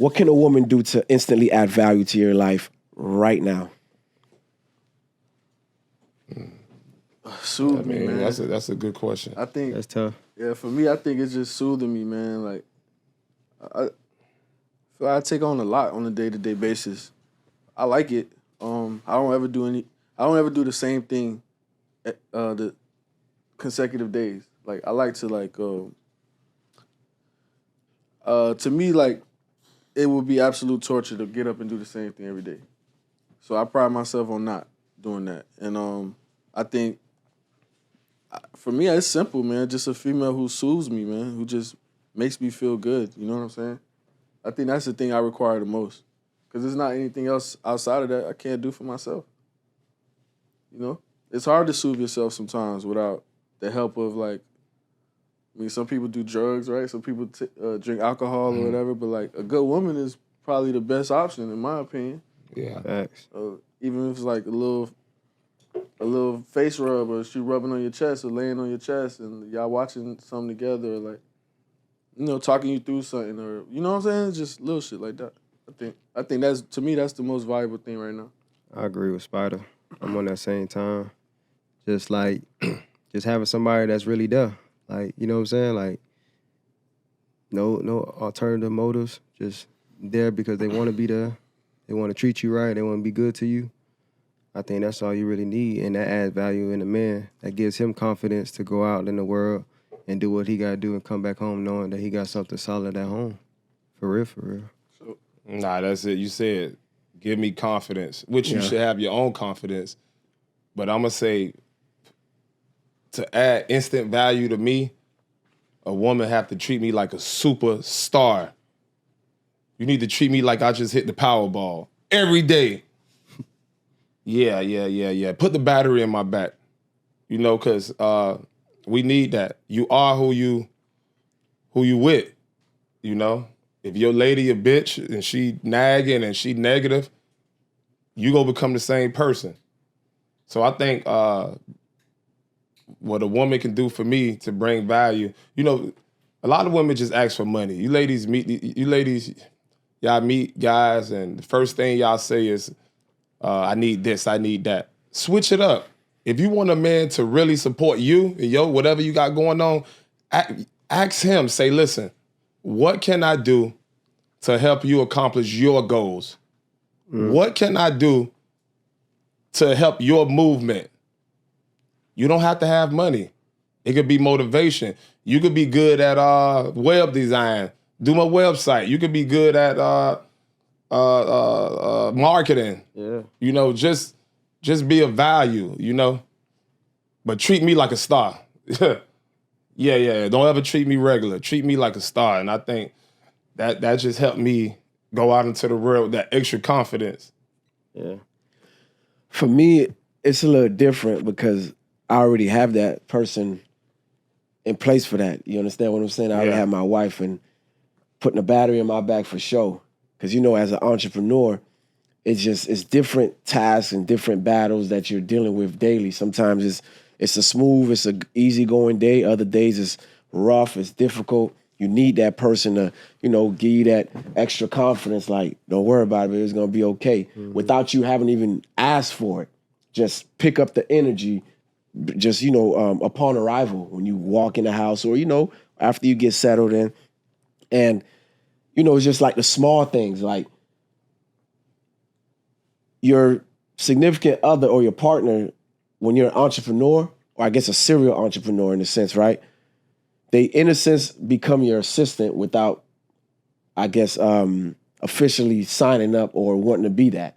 What can a woman do to instantly add value to your life right now? Soothe me, man. That's a good question. I think That's tough. Yeah, for me, I think it's just soothing me, man. Like I feel I take on a lot on a day-to-day basis. I like it. I don't ever do the same thing the consecutive days. Like I like to to me, like, it would be absolute torture to get up and do the same thing every day. So I pride myself on not doing that. And I think for me, it's simple, man. Just a female who soothes me, man, who just makes me feel good. You know what I'm saying? I think that's the thing I require the most. Because there's not anything else outside of that I can't do for myself. You know? It's hard to soothe yourself sometimes without the help of, like, I mean, some people do drugs, right? Some people drink alcohol or whatever, but, like, a good woman is probably the best option, in my opinion. Yeah. Facts. Even if it's, like, a little face rub, or she rubbing on your chest or laying on your chest and y'all watching something together, or, like, you know, talking you through something, or, you know what I'm saying? Just little shit like that. I think that's, to me, that's the most valuable thing right now. I agree with Spider. I'm on that same time. Just like, just having somebody that's really there. Like, you know what I'm saying? Like, no alternative motives. Just there because they want to be there. They want to treat you right. They want to be good to you. I think that's all you really need, and that adds value in a man. That gives him confidence to go out in the world and do what he got to do and come back home knowing that he got something solid at home. For real, for real. Nah, that's it. You said, give me confidence, which you should have your own confidence. But I'm going to say, to add instant value to me, a woman have to treat me like a superstar. You need to treat me like I just hit the Powerball every day. Yeah. Put the battery in my back, you know, because we need that. You are who you with, you know. If your lady a bitch and she nagging and she negative, you gonna become the same person. So I think what a woman can do for me to bring value, you know, a lot of women just ask for money. You ladies, y'all meet guys, and the first thing y'all say is, I need this, I need that. Switch it up. If you want a man to really support you and whatever you got going on, ask him, say, listen, what can I do to help you accomplish your goals? What can I do to help your movement? You don't have to have money. It could be motivation. You could be good at web design. Do my website. You could be good at marketing. Yeah. You know, just be of value, you know. But treat me like a star. Yeah. Don't ever treat me regular. Treat me like a star. And I think that just helped me go out into the world with that extra confidence. Yeah. For me, it's a little different because I already have that person in place for that. You understand what I'm saying? I already have my wife, and putting a battery in my back for sure. Because, you know, as an entrepreneur, it's different tasks and different battles that you're dealing with daily. Sometimes it's a smooth, it's an easygoing day. Other days it's rough, it's difficult. You need that person to, you know, give you that extra confidence, like, don't worry about it, it's going to be okay. Without you having even asked for it. Just pick up the energy, just, you know, upon arrival when you walk in the house, or, you know, after you get settled in. And, you know, it's just like the small things, like your significant other or your partner, when you're an entrepreneur, or I guess a serial entrepreneur in a sense, right? They, in a sense, become your assistant without, I guess, officially signing up or wanting to be that.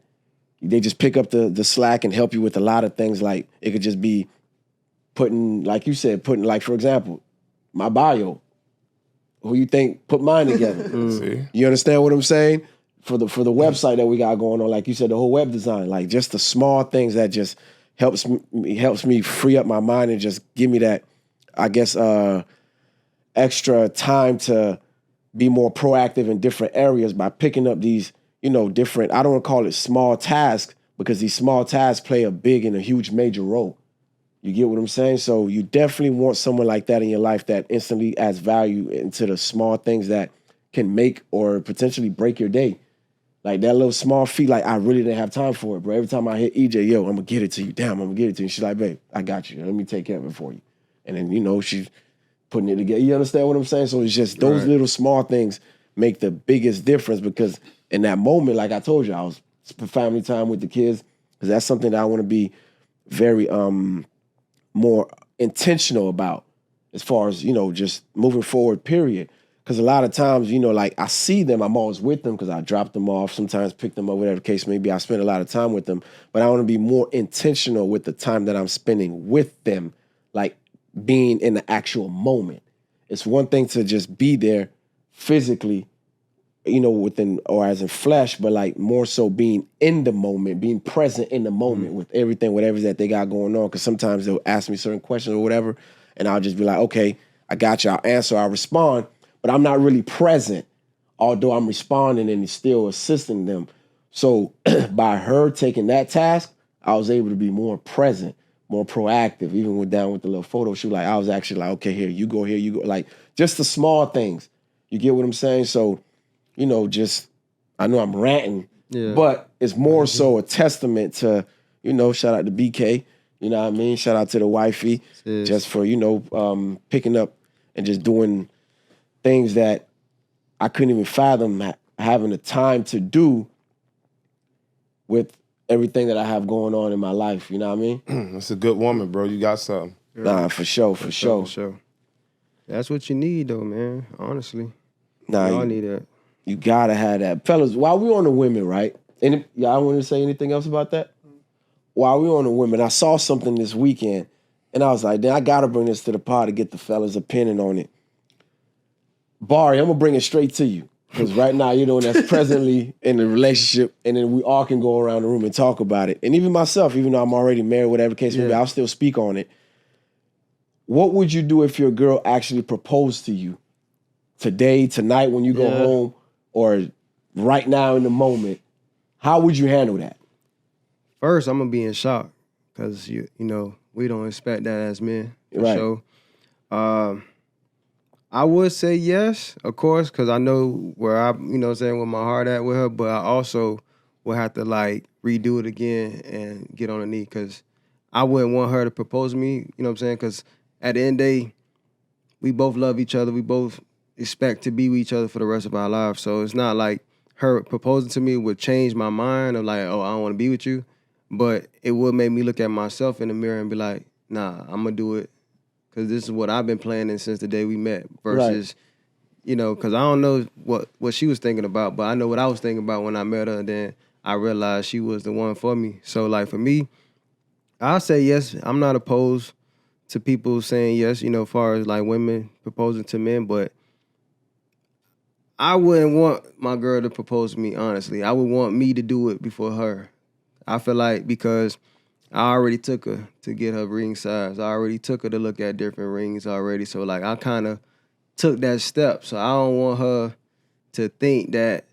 They just pick up the slack and help you with a lot of things. Like, it could just be putting, like you said, like, for example, my bio. Who you think put mine together? You understand what I'm saying? For the website that we got going on, like you said, the whole web design, like just the small things that just helps me free up my mind and just give me that, I guess, extra time to be more proactive in different areas by picking up these, you know, different, I don't want to call it small tasks, because these small tasks play a big and a huge major role. You get what I'm saying? So you definitely want someone like that in your life that instantly adds value into the small things that can make or potentially break your day. Like that little small feat, like I really didn't have time for it, bro. Every time I hit EJ, yo, I'm gonna get it to you. Damn, I'm gonna get it to you. She's like, babe, I got you. Let me take care of it for you. And then, she's putting it together. You understand what I'm saying? So it's just those little small things make the biggest difference because in that moment, like I told you, I was spending family time with the kids because that's something that I want to be very more intentional about as far as, just moving forward, period. Because a lot of times, like I see them, I'm always with them because I drop them off, sometimes pick them up, whatever the case may be. I spend a lot of time with them, but I want to be more intentional with the time that I'm spending with them, like being in the actual moment. It's one thing to just be there physically, within or as in flesh, but like more so being in the moment, being present in the moment with everything, whatever that they got going on. Because sometimes they'll ask me certain questions or whatever, and I'll just be like, okay, I got you, I'll answer, I'll respond. But I'm not really present, although I'm responding and still assisting them. So by her taking that task, I was able to be more present, more proactive. Even with the little photo shoot, like I was actually like, okay, here, you go, like just the small things. You get what I'm saying? So, I know I'm ranting, but it's more so a testament to, shout out to BK, you know what I mean? Shout out to the wifey, just for, picking up and just doing things that I couldn't even fathom having the time to do with everything that I have going on in my life. You know what I mean? That's a good woman, bro. You got something. Nah, for sure. That's what you need, though, man. Honestly, Nah, y'all need that. You gotta have that, fellas. While we on the women, right? And y'all want to say anything else about that? While we on the women, I saw something this weekend, and I was like, I gotta bring this to the pod to get the fellas' opinion on it. Barry, I'm gonna bring it straight to you because right now you're the one that's presently in the relationship, and then we all can go around the room and talk about it. And even myself, even though I'm already married, whatever the case may be, I'll still speak on it. What would you do if your girl actually proposed to you today, tonight, when you go home, or right now in the moment? How would you handle that? First, I'm gonna be in shock because we don't expect that as men, for sure. I would say yes, of course, because I know where I, where my heart at with her, but I also will have to like redo it again and get on the knee because I wouldn't want her to propose to me, because at the end of the day, we both love each other. We both expect to be with each other for the rest of our lives. So it's not like her proposing to me would change my mind of like, oh, I don't want to be with you. But it would make me look at myself in the mirror and be like, nah, I'm going to do it. Because this is what I've been planning since the day we met versus, because I don't know what she was thinking about, but I know what I was thinking about when I met her. And then I realized she was the one for me. So, like, for me, I'll say yes. I'm not opposed to people saying yes, as far as, like, women proposing to men. But I wouldn't want my girl to propose to me, honestly. I would want me to do it before her. I feel like because I already took her to get her ring size. I already took her to look at different rings already. So, like, I kind of took that step. So I don't want her to think that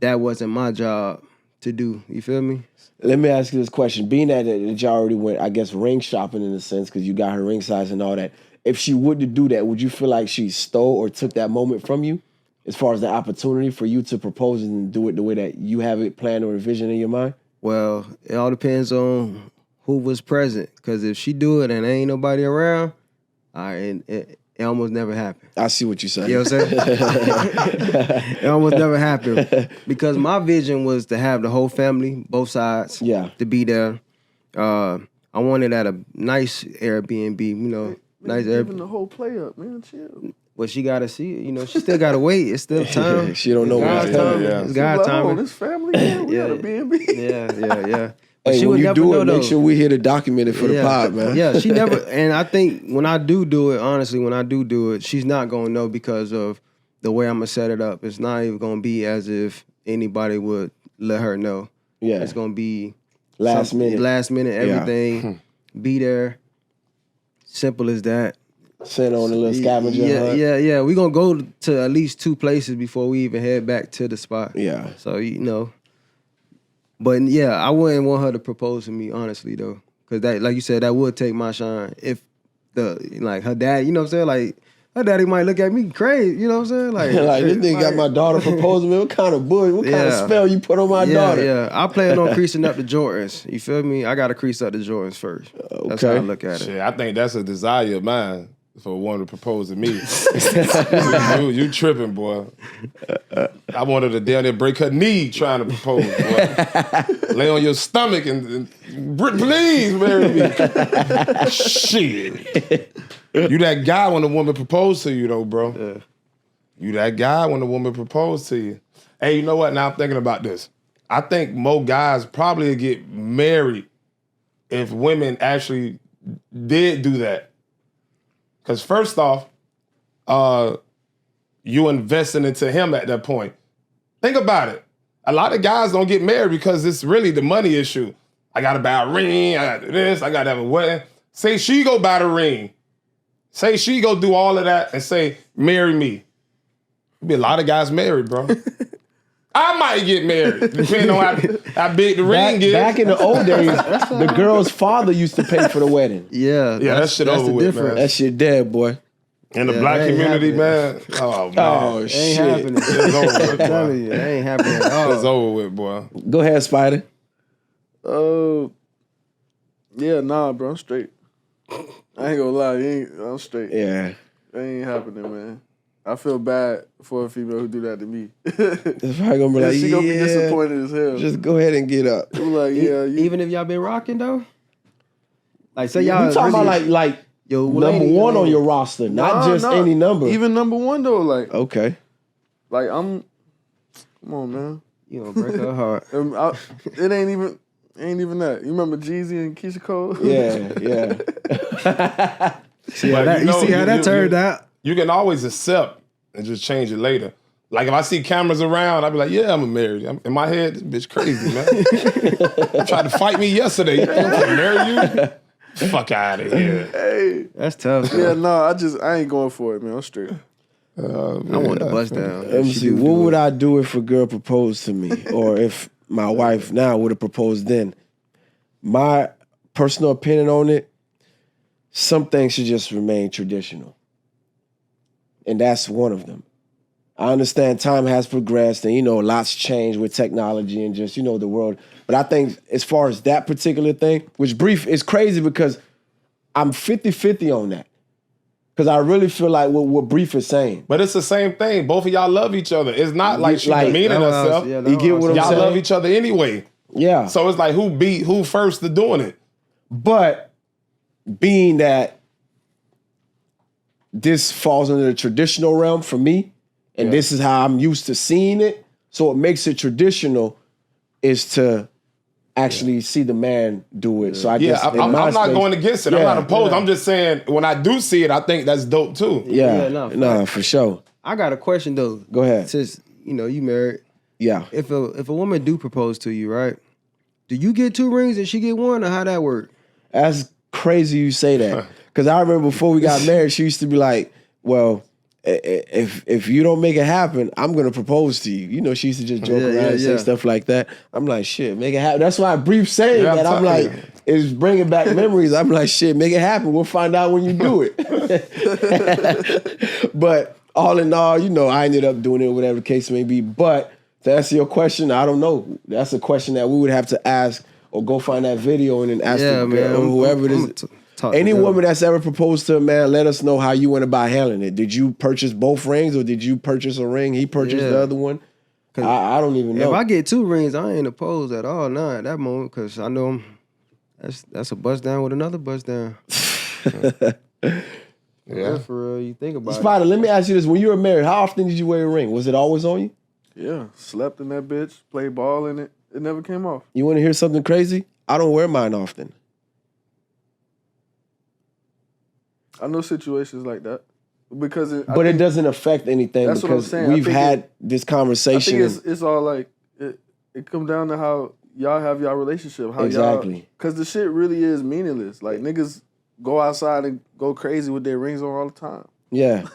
wasn't my job to do. You feel me? Let me ask you this question. Being that you already went, I guess, ring shopping in a sense because you got her ring size and all that. If she were to do that, would you feel like she stole or took that moment from you as far as the opportunity for you to propose and do it the way that you have it planned or envisioned in your mind? Well, it all depends on who was present. Because if she do it and there ain't nobody around, it almost never happened. I see what you're saying. You know what I'm saying? It almost never happened. Because my vision was to have the whole family, both sides, to be there. I wanted at a nice Airbnb, nice Airbnb. Giving the whole play up, man. Chill. Well, she got to see it. She still got to wait. It's still time. She don't know what's coming. coming. It's God's time. This family, man. We got a B&B. Yeah. Hey, she when would you never do know, it, though. make sure we here to document it for the pod, man. Yeah, she never, and I think when I do it, honestly, when I do it, she's not going to know because of the way I'm going to set it up. It's not even going to be as if anybody would let her know. Yeah. It's going to be last minute, everything, be there. Simple as that. Send on a little scavenger hunt. Yeah. We're going to go to at least 2 places before we even head back to the spot. Yeah. So, But yeah, I wouldn't want her to propose to me, honestly, though. Because that, like you said, that would take my shine. If her dad, you know what I'm saying? Like, her daddy might look at me crazy. You know what I'm saying? Like, Like, this nigga got my daughter proposing me. What kind of bullshit? What kind of spell you put on my daughter? Yeah, I plan on creasing up the Jordans. You feel me? I got to crease up the Jordans first. That's how I look at it. Shit, I think that's a desire of mine for a woman to propose to me. you tripping, boy. I wanted to down there break her knee trying to propose, boy. Lay on your stomach and please marry me. Shit. You that guy when a woman proposed to you, though, bro. Yeah. You that guy when a woman proposed to you. Hey, you know what? Now I'm thinking about this. I think more guys probably get married if women actually did do that. Because first off, you investing into him at that point. Think about it. A lot of guys don't get married because it's really the money issue. I got to buy a ring. I got to do this. I got to have a wedding. Say she go buy the ring. Say she go do all of that and say, marry me. There'll be a lot of guys married, bro. I might get married, depending on how big the ring is. Back in the old days, the girl's father used to pay for the wedding. Yeah, that shit over with, man. That shit dead, boy. In the black community, man. Oh, man. Oh, shit. Ain't happening. It's over with, I'm telling boy. you, it ain't happening at all. It's over with, boy. Go ahead, Spider. Yeah, nah, bro, I'm straight. I ain't gonna lie, I'm straight. Yeah. That ain't happening, man. I feel bad for a female who do that to me. It's probably gonna be like, she gonna be disappointed as hell. Just go ahead and get up. I'm like, yeah, Even if y'all been rocking though, like say y'all You talking about like yo, number one on your roster, not just any number. Even number one though, like okay. Like come on, man. You gonna break her heart. It ain't even that. You remember Jeezy and Keisha Cole? Yeah. See how that turned out? You can always accept and just change it later. Like if I see cameras around, I'll be like, yeah, I'm married. In my head, this bitch crazy, man. Tried to fight me yesterday. You think I'm gonna marry you? Fuck out of here. Hey. That's tough. Yeah, no, I ain't going for it, man. I'm straight. I want to bust down. Let me see. What would I do if a girl proposed to me? Or if my wife now would have proposed then? My personal opinion on it, some things should just remain traditional. And that's one of them. I understand time has progressed and, lots changed with technology and just, the world. But I think as far as that particular thing, which Brief is crazy because I'm 50-50 on that. Because I really feel like what Brief is saying. But it's the same thing. Both of y'all love each other. It's not like she's demeaning herself. You get what I'm y'all saying? love each other anyway. Yeah. So it's like who beat who first to doing it. But being that this falls under the traditional realm for me, and this is how I'm used to seeing it, so what makes it traditional is to actually see the man do it. So I guess I'm not going against it. I'm not opposed. I'm just saying when I do see it, I think that's dope too. No, for sure. I got a question though. Go ahead. Since you married, if a woman do propose to you, right? Do you get 2 rings and she get 1, or how that work? That's crazy you say that. Because I remember before we got married, she used to be like, well, if you don't make it happen, I'm going to propose to you. She used to just joke around and say stuff like that. I'm like, shit, make it happen. That's why I brief saying that. I'm like, it's bringing back memories. I'm like, shit, make it happen. We'll find out when you do it. But all in all, I ended up doing it, whatever the case may be. But to answer your question, I don't know. That's a question that we would have to ask or go find that video and then ask whoever it is. Any woman that's ever proposed to a man, let us know how you went about handling it. Did you purchase both rings or did you purchase a ring? He purchased the other one? I don't even know. If I get 2 rings, I ain't opposed at all at that moment because I know that's a bust down with another bust down. Yeah, for real. You think about Spider, let me ask you this. When you were married, how often did you wear a ring? Was it always on you? Yeah, slept in that bitch, played ball in it. It never came off. You want to hear something crazy? I don't wear mine often. I know situations like that. Because it doesn't affect anything that's because what I'm saying. we've had this conversation. I think it's all like, it come down to how y'all have y'all relationship. How exactly. Because the shit really is meaningless. Like, niggas go outside and go crazy with their rings on all the time. Yeah.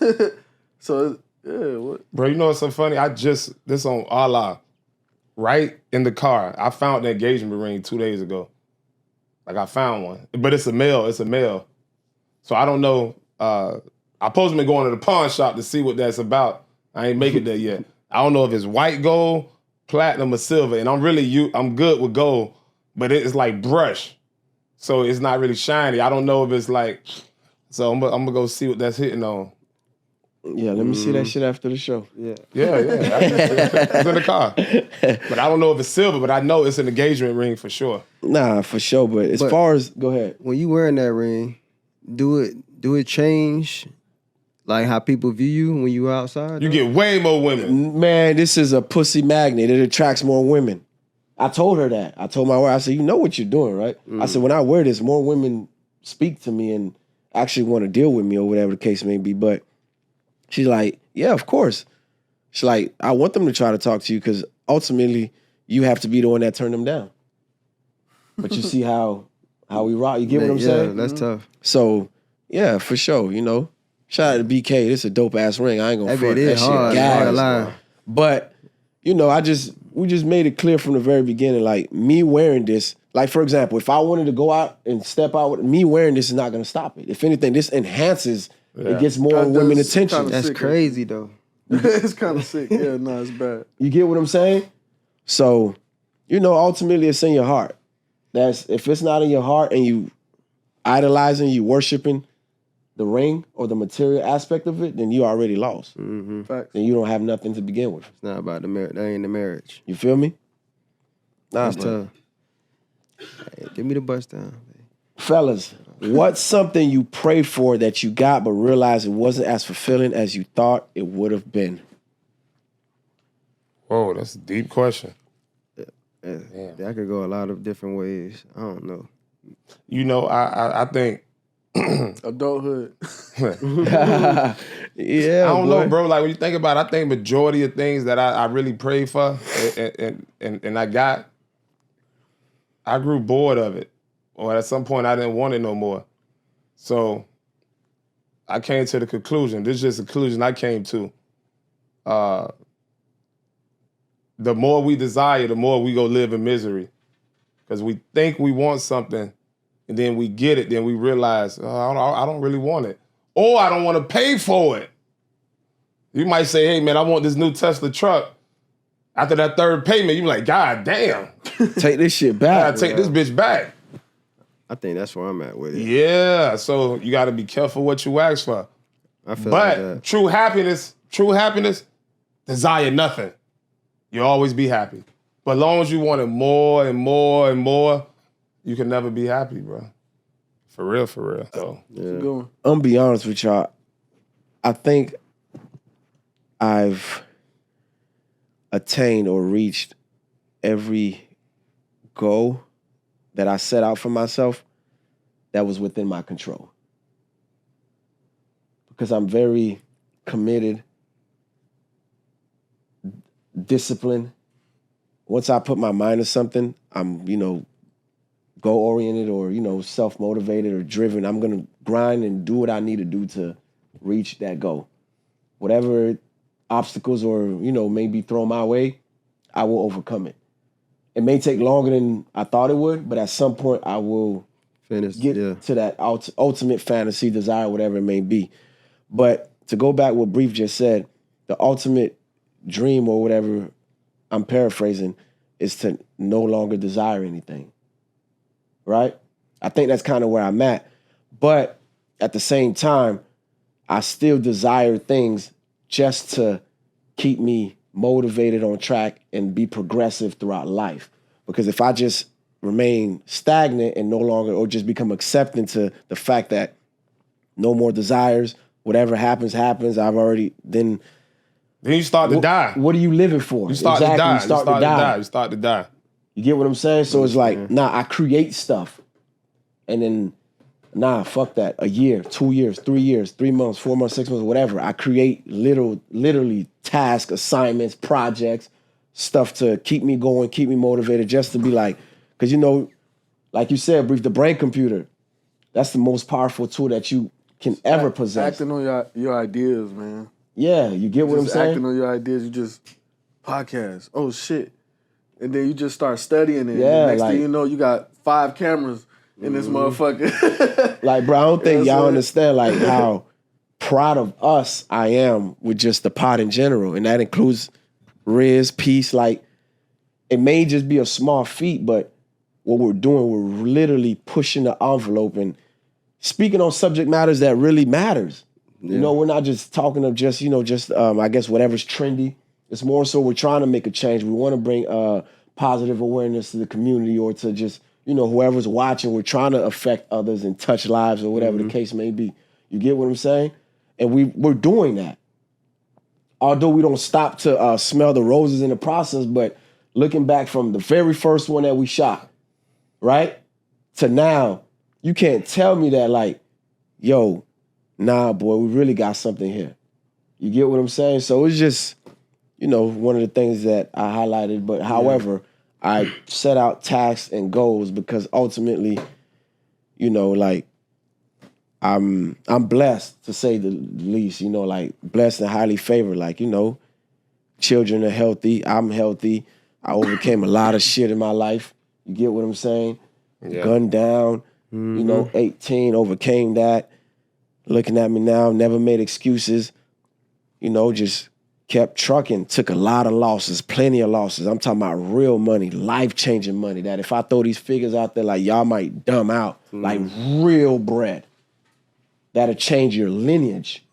So, what? Bro, you know what's so funny? This on Allah, right in the car. I found the engagement ring 2 days ago. Like, I found one. But it's a male. So I don't know I supposed to be going to the pawn shop to see what that's about. I ain't make it there yet. I don't know if it's white gold, platinum, or silver. And I'm good with gold, but it's like brush. So it's not really shiny. I don't know if it's like, so I'm gonna go see what that's hitting on. Yeah, let me see that shit after the show. Yeah. Yeah. It's in the car. But I don't know if it's silver, but I know it's an engagement ring for sure. Nah, for sure. But as far as, go ahead. When you wearing that ring, do it change like how people view you when you outside? You get way more women. Man, this is a pussy magnet. It attracts more women. I told her that. I told my wife, I said, you know what you're doing, right? I said, when I wear this, more women speak to me and actually want to deal with me or whatever the case may be. But she's like, yeah, of course. She's like, I want them to try to talk to you because ultimately you have to be the one that turned them down. But you see how we rock. You get what I'm saying? Yeah, that's tough. So, yeah, for sure, you know. Shout out to BK. This is a dope-ass ring. I ain't gonna front. That shit gas. But, you know, we just made it clear from the very beginning, like, me wearing this, like, for example, if I wanted to go out and step out with me wearing this is not gonna stop it. If anything, this enhances, it gets more women attention. That's crazy, though. It's kind of sick. Yeah, no, it's bad. You get what I'm saying? So, you know, ultimately it's in your heart. If it's not in your heart and you idolizing, you worshiping the ring or the material aspect of it, then you already lost. Mm-hmm. Facts. Then you don't have nothing to begin with. It's not about the marriage. That ain't the marriage. You feel me? Nah, That's tough. Hey, give me the bust down. Fellas, what's something you prayed for that you got but realized it wasn't as fulfilling as you thought it would have been? Whoa, that's a deep question. Yeah, that could go a lot of different ways. I don't know. You know, I think Adulthood. Yeah, I don't know, bro. Like when you think about it, I think majority of things that I really prayed for and I got, I grew bored of it. Or at some point I didn't want it no more. So I came to the conclusion. This is just a conclusion I came to. The more we desire, the more we go live in misery. Because we think we want something, and then we get it, then we realize, I don't really want it. Or I don't want to pay for it. You might say, hey, man, I want this new Tesla truck. After that third payment, you be like, God damn. Take this shit back. I gotta take this bitch back. I think that's where I'm at with it. Yeah, so you got to be careful what you ask for. I feel like that. But true happiness, desire nothing. You'll always be happy. But as long as you want it more and more and more, you can never be happy, bro. For real. So, Keep going. I'm gonna be honest with y'all. I think I've attained or reached every goal that I set out for myself that was within my control. Because I'm very committed, disciplined. Once I put my mind to something, I'm, goal-oriented or, self-motivated or driven. I'm going to grind and do what I need to do to reach that goal. Whatever obstacles or, may be thrown my way, I will overcome it. It may take longer than I thought it would, but at some point I will get to that ultimate fantasy, desire, whatever it may be. But to go back what Brief just said, the ultimate dream or whatever I'm paraphrasing is to no longer desire anything, right? I think that's kind of where I'm at. But at the same time, I still desire things just to keep me motivated on track and be progressive throughout life. Because if I just remain stagnant and no longer, or just become accepting to the fact that no more desires, whatever happens, I've already, then you start to die. What are you living for? You start to die. You start to die. You get what I'm saying? So it's like, I create stuff. And then, fuck that. A year, 2 years, 3 years, 3 months, 4 months, 6 months, whatever. I create literally tasks, assignments, projects, stuff to keep me going, keep me motivated, just to be like, because like you said, Brief, the brain computer, that's the most powerful tool that you can ever possess. Acting on your ideas, man. Yeah, you get what I'm saying? Acting on your ideas, you just podcast. Oh shit. And then you just start studying it. Yeah, and next thing you know, you got 5 cameras in this motherfucker. Like, bro, I don't think y'all understand like how proud of us I am with just the pod in general. And that includes Riz, Peace. Like, it may just be a small feat, but what we're doing, we're literally pushing the envelope and speaking on subject matters that really matters. You know, we're not just talking of just, I guess whatever's trendy. It's more so we're trying to make a change. We want to bring positive awareness to the community or to just, whoever's watching. We're trying to affect others and touch lives or whatever the case may be. You get what I'm saying? And we're doing that. Although we don't stop to smell the roses in the process, but looking back from the very first one that we shot, right, to now, you can't tell me that like, yo, nah, boy, we really got something here. You get what I'm saying? So it's just, one of the things that I highlighted. But however, I set out tasks and goals because ultimately, like, I'm blessed, to say the least, like blessed and highly favored. Like, children are healthy. I'm healthy. I overcame a lot of shit in my life. You get what I'm saying? Yeah. Gunned down, 18, overcame that. Looking at me now, never made excuses. Just kept trucking. Took a lot of losses, plenty of losses. I'm talking about real money, life-changing money that if I throw these figures out there, like y'all might dumb out, like real bread. That'll change your lineage.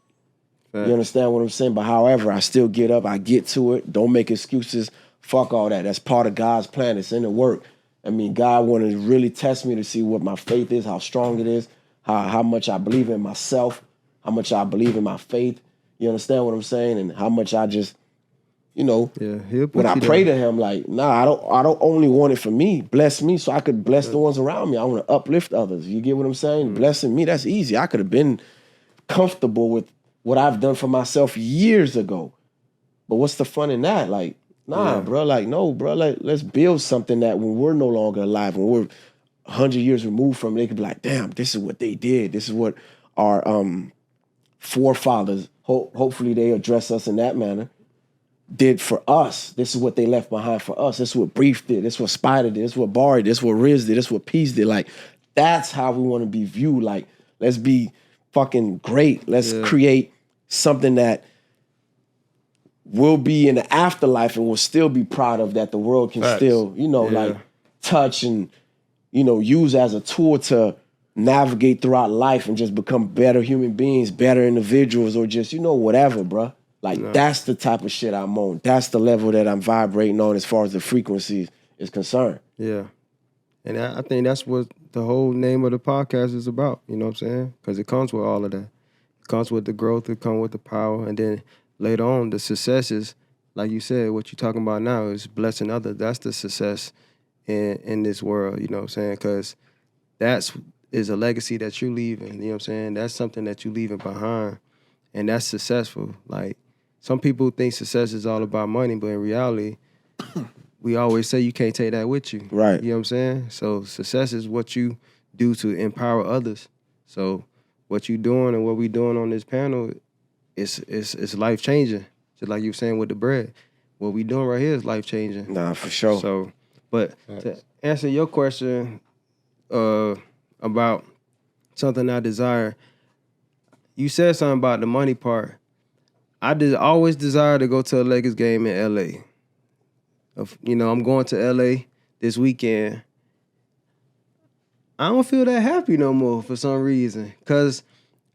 You understand what I'm saying? But however, I still get up, I get to it. Don't make excuses. Fuck all that. That's part of God's plan. It's in the work. I mean, God wanted to really test me to see what my faith is, how strong it is, how much I believe in myself, how much I believe in my faith. You understand what I'm saying? And how much I just, when I pray to him, like, nah, I don't only want it for me. Bless me so I could bless the ones around me. I want to uplift others. You get what I'm saying? Blessing me, that's easy. I could have been comfortable with what I've done for myself years ago. But what's the fun in that? Like, nah, bro. Like, no, bro. Like, let's build something that when we're no longer alive, when we're 100 years removed from it, they could be like, damn, this is what they did. This is what our forefathers, hopefully they address us in that manner, did for us. This is what they left behind for us. This is what Brief did. This is what Spider did. This is what Barry did. This is what Riz did. This is what Peace did. Like, that's how we want to be viewed. Like, let's be fucking great. Let's create something that we'll be in the afterlife and we'll still be proud of, that the world can still, like touch and, use as a tool to navigate throughout life and just become better human beings, better individuals, or just, whatever, bruh. Like, that's the type of shit I'm on. That's the level that I'm vibrating on as far as the frequencies is concerned. Yeah. And I think that's what the whole name of the podcast is about, you know what I'm saying? Because it comes with all of that. It comes with the growth, it comes with the power, and then later on, the successes, like you said, what you're talking about now is blessing others. That's the success in this world, you know what I'm saying? Because is a legacy that you're leaving, you know what I'm saying? That's something that you're leaving behind, and that's successful. Like, some people think success is all about money, but in reality, we always say you can't take that with you. Right. You know what I'm saying? So success is what you do to empower others. So what you doing and what we doing on this panel, it's life changing. Just like you were saying with the bread. What we doing right here is life changing. Nah, for sure. So, but to answer your question about something I desire, you said something about the money part. I always desire to go to a Lakers game in LA. I'm going to LA this weekend. I don't feel that happy no more for some reason. Because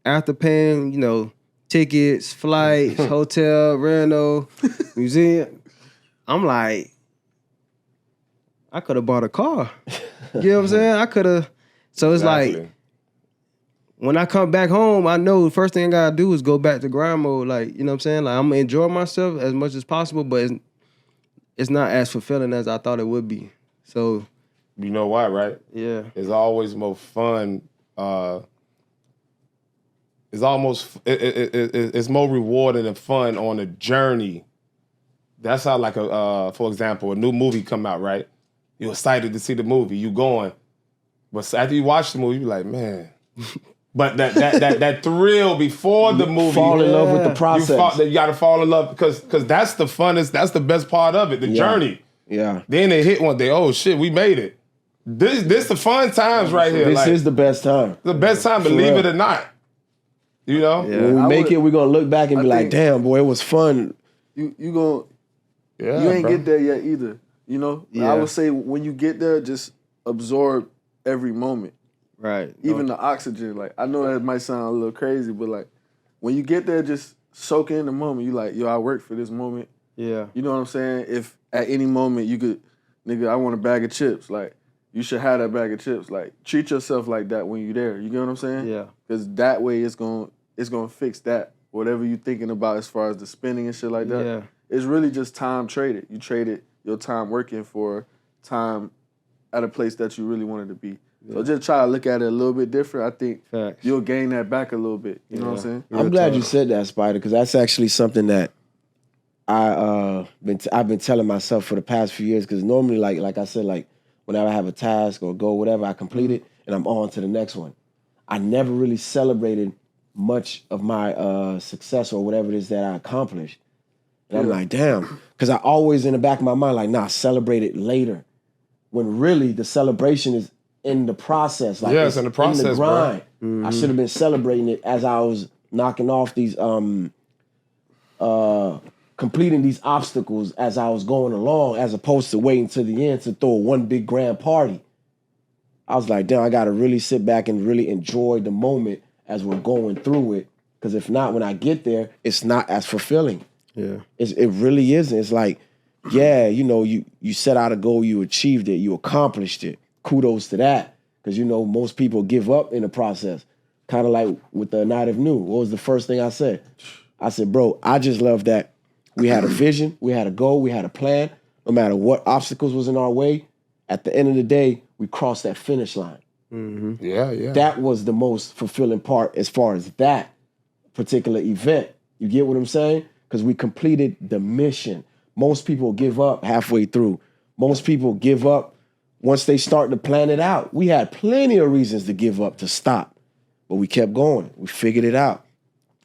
after paying, tickets, flights, hotel, rental, museum, I'm like, I could have bought a car. You know what I'm saying? I could have. So it's like, when I come back home, I know the first thing I gotta do is go back to grind mode. Like, you know what I'm saying? Like, I'm gonna enjoy myself as much as possible, but it's not as fulfilling as I thought it would be. So, you know why, right? Yeah. It's always more fun. It's more rewarding and fun on a journey. That's how, like, for example, a new movie come out, right? You're excited to see the movie. You going. But after you watch the movie, you be like, man. But that thrill before the movie, fall in love with the process. You got to fall in love because that's the funnest. That's the best part of it, the journey. Yeah. Then they hit one day. Oh shit, we made it. This the fun times right here. This is the best time. The best time, believe it or not. You know? Yeah. When we I make would- it, we're gonna look back and I be like, think- damn, boy, it was fun. You gonna Yeah, you ain't bro. get there yet either. You know, Yeah. I would say when you get there, just absorb every moment, Right. even the oxygen. Like I know that might sound a little crazy, but like when you get there, just soak in the moment. You like, yo, I worked for this moment. Yeah. You know what I'm saying? If at any moment you could, nigga, I want a bag of chips. Like you should have that bag of chips. Like treat yourself like that when you're there. You get what I'm saying? Yeah. Because that way it's gonna fix that. Whatever you thinking about as far as the spending and shit like that. Yeah. It's really just time traded. You traded your time working for time at a place that you really wanted to be. So just try to look at it a little bit different. I think Facts. you'll gain that back a little bit. You know what I'm saying? I'm glad you said that, Spider, because that's actually something that I've been telling myself for the past few years. Because normally, like I said, like whenever I have a task or goal, whatever, I complete it and I'm on to the next one. I never really celebrated much of my success or whatever it is that I accomplished. And I'm like, damn, because I always in the back of my mind, like, nah, celebrate it later. When really the celebration is in the process. Like, Yeah, it's in the process, in the grind. bro. I should have been celebrating it as I was knocking off these completing these obstacles as I was going along, as opposed to waiting to the end to throw one big grand party. I was like, damn, I got to really sit back and really enjoy the moment as we're going through it. Because if not, when I get there, it's not as fulfilling. Yeah. It really isn't. It's like, yeah, you know, you set out a goal, you achieved it, you accomplished it. Kudos to that. Because, you know, most people give up in the process. Kind of like with the Night of New. What was the first thing I said? I said, bro, I just love that we had a vision, we had a goal, we had a plan. No matter what obstacles was in our way, at the end of the day, we crossed that finish line. Yeah, yeah. That was the most fulfilling part as far as that particular event. You get what I'm saying? Because we completed the mission. Most people give up halfway through. Most people give up once they start to plan it out. We had plenty of reasons to give up, to stop, but we kept going. We figured it out.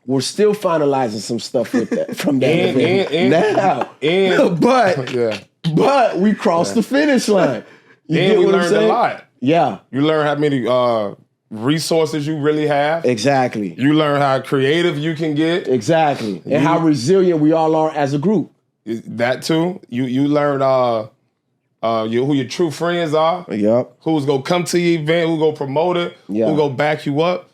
We're still finalizing some stuff with that from that event now. But we crossed the finish line. You And get we what I'm learned a saying? lot. Yeah, You learn how many resources you really have. exactly. You learn how creative you can get. Exactly. And how resilient we all are as a group. That too. You learn who your true friends are. Yep. Who's gonna come to the event? Who gonna promote it? Yeah. Who gonna back you up?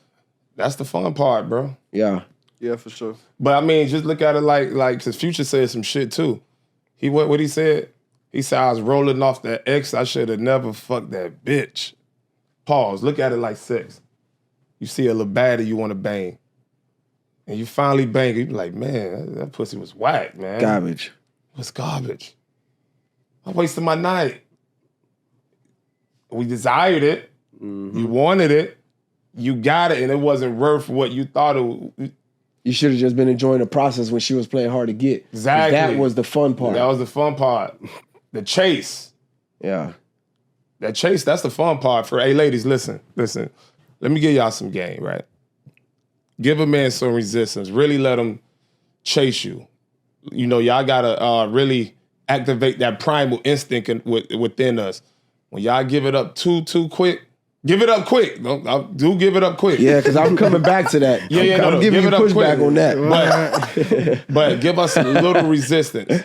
That's the fun part, bro. Yeah. Yeah, for sure. But I mean, just look at it like because Future said some shit too. What he said? He said I was rolling off that ex. I should have never fucked that bitch. Pause. Look at it like sex. You see a little baddie you want to bang, and you finally bang it. You be like, man, that pussy was whack, man. Garbage. It was garbage. I wasted my night. We desired it. You wanted it. You got it, and it wasn't worth what you thought it would. You should have just been enjoying the process when she was playing hard to get. Exactly. That was the fun part. That was the fun part. The chase. Yeah. That chase, that's the fun part for, hey, ladies, listen. Let me give y'all some game, right? Give a man some resistance. Really let him chase you. You know, y'all gotta really activate that primal instinct within us. When y'all give it up too quick, give it up quick. Do give it up quick. Yeah, because I'm coming back to that. I'm giving you pushback on that. But give us a little resistance.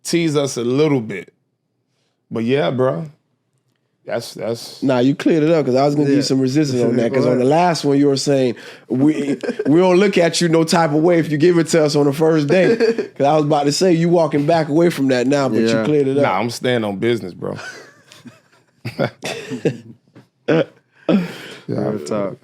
Tease us a little bit. But yeah, bro. That's Nah, you cleared it up because I was gonna give you some resistance on that. Because on the last one you were saying we don't look at you no type of way if you give it to us on the first day. Because I was about to say you walking back away from that now, but you cleared it up. Nah, I'm staying on business, bro. Real talk.